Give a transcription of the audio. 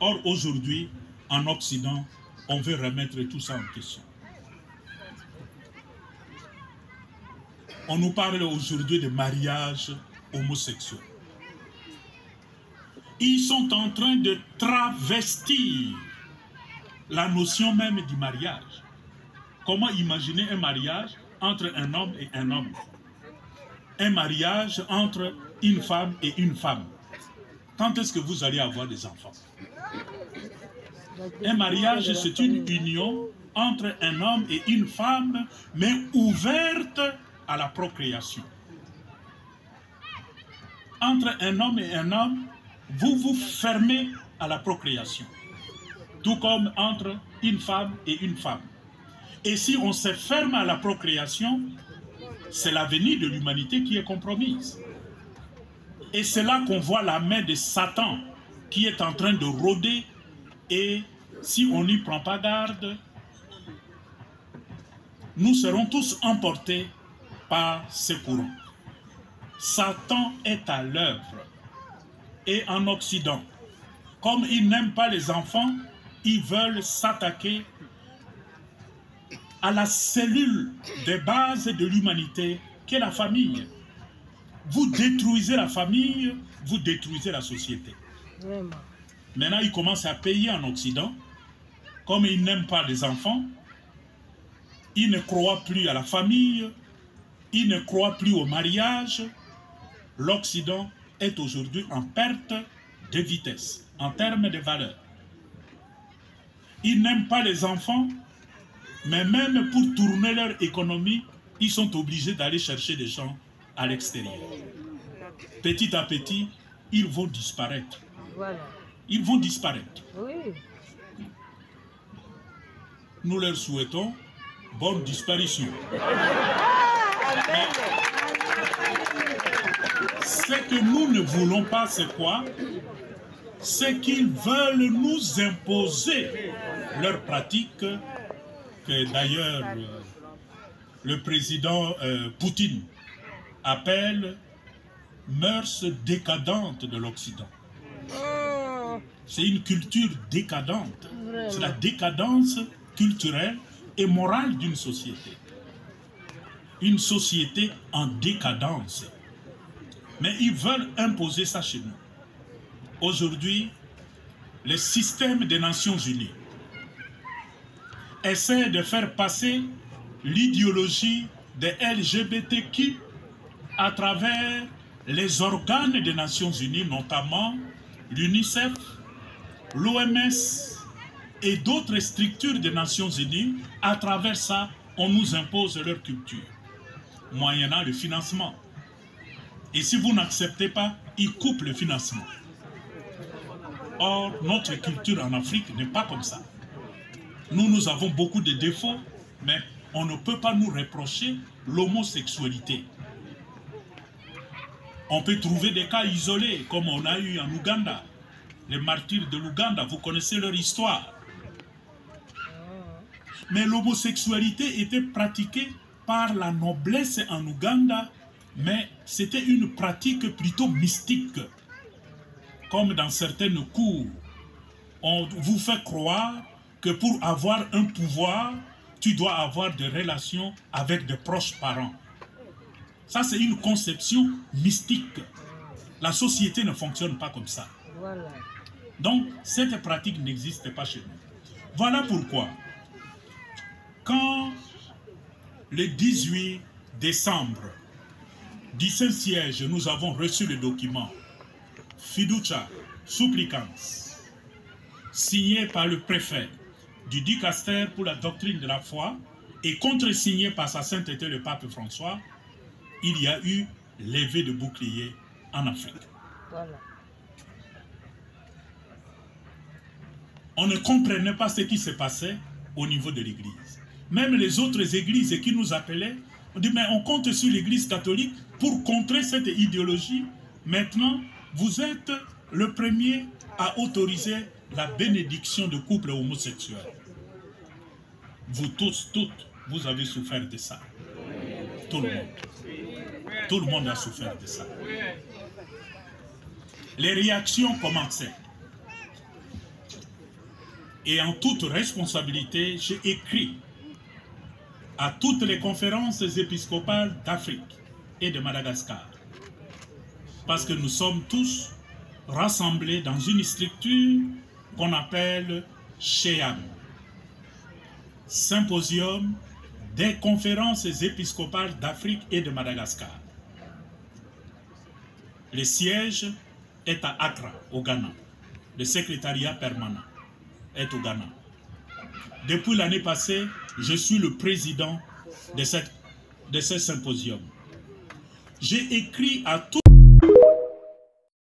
Or, aujourd'hui, en Occident, on veut remettre tout ça en question. On nous parle aujourd'hui de mariage homosexuel. Ils sont en train de travestir la notion même du mariage. Comment imaginer un mariage entre un homme et un homme? Un mariage entre une femme et une femme. Quand est-ce que vous allez avoir des enfants? Un mariage, c'est une union entre un homme et une femme, mais ouverte à la procréation. Entre un homme et un homme, vous vous fermez à la procréation. Tout comme entre une femme et une femme. Et si on se ferme à la procréation, c'est l'avenir de l'humanité qui est compromise. Et c'est là qu'on voit la main de Satan qui est en train de rôder, et si on n'y prend pas garde, nous serons tous emportés par ce courant. Satan est à l'œuvre. Et en Occident, comme ils n'aiment pas les enfants, ils veulent s'attaquer à la cellule de base de l'humanité, qui est la famille. Vous détruisez la famille, vous détruisez la société. Vraiment. Maintenant, ils commencent à payer en Occident. Comme ils n'aiment pas les enfants, ils ne croient plus à la famille, ils ne croient plus au mariage. L'Occident est aujourd'hui en perte de vitesse, en termes de valeur. Ils n'aiment pas les enfants, mais même pour tourner leur économie, ils sont obligés d'aller chercher des gens à l'extérieur. Petit à petit, ils vont disparaître. Voilà. Ils vont disparaître. Oui. Nous leur souhaitons bonne disparition. Ce que nous ne voulons pas, c'est quoi? C'est qu'ils veulent nous imposer leurs pratiques, que d'ailleurs le président Poutine appelle mœurs décadentes de l'Occident. C'est une culture décadente. C'est la décadence culturelle et morale d'une société. Une société en décadence. Mais ils veulent imposer ça chez nous. Aujourd'hui, le système des Nations Unies essaie de faire passer l'idéologie des LGBTQ à travers les organes des Nations Unies, notamment l'UNICEF, l'OMS et d'autres structures des Nations Unies. À travers ça, on nous impose leur culture, moyennant le financement. Et si vous n'acceptez pas, ils coupent le financement. Or, notre culture en Afrique n'est pas comme ça. Nous avons beaucoup de défauts, mais on ne peut pas nous reprocher l'homosexualité. On peut trouver des cas isolés, comme on a eu en Ouganda. Les martyrs de l'Ouganda, vous connaissez leur histoire. Mais l'homosexualité était pratiquée par la noblesse en Ouganda, mais c'était une pratique plutôt mystique. Comme dans certaines cours, on vous fait croire que pour avoir un pouvoir, tu dois avoir des relations avec de proches parents. Ça, c'est une conception mystique. La société ne fonctionne pas comme ça. Voilà. Donc, cette pratique n'existe pas chez nous. Voilà pourquoi, quand le 18 décembre du Saint-Siège, nous avons reçu le document Fiducia Supplicans, signé par le préfet du Dicaster pour la doctrine de la foi et contresigné par sa sainteté le pape François, il y a eu levée de boucliers en Afrique. Voilà. On ne comprenait pas ce qui se passait au niveau de l'Église. Même les autres églises qui nous appelaient, on dit, mais on compte sur l'Église catholique pour contrer cette idéologie. Maintenant, vous êtes le premier à autoriser la bénédiction de couples homosexuels. Vous tous, toutes, vous avez souffert de ça. Tout le monde. Tout le monde a souffert de ça. Les réactions commençaient. et en toute responsabilité, j'ai écrit à toutes les conférences épiscopales d'Afrique et de Madagascar. Parce que nous sommes tous rassemblés dans une structure qu'on appelle SHEAM, Symposium des conférences épiscopales d'Afrique et de Madagascar. Le siège est à Accra, au Ghana. Le secrétariat permanent est au Ghana. Depuis l'année passée, je suis le président de ce symposium. J'ai écrit à tous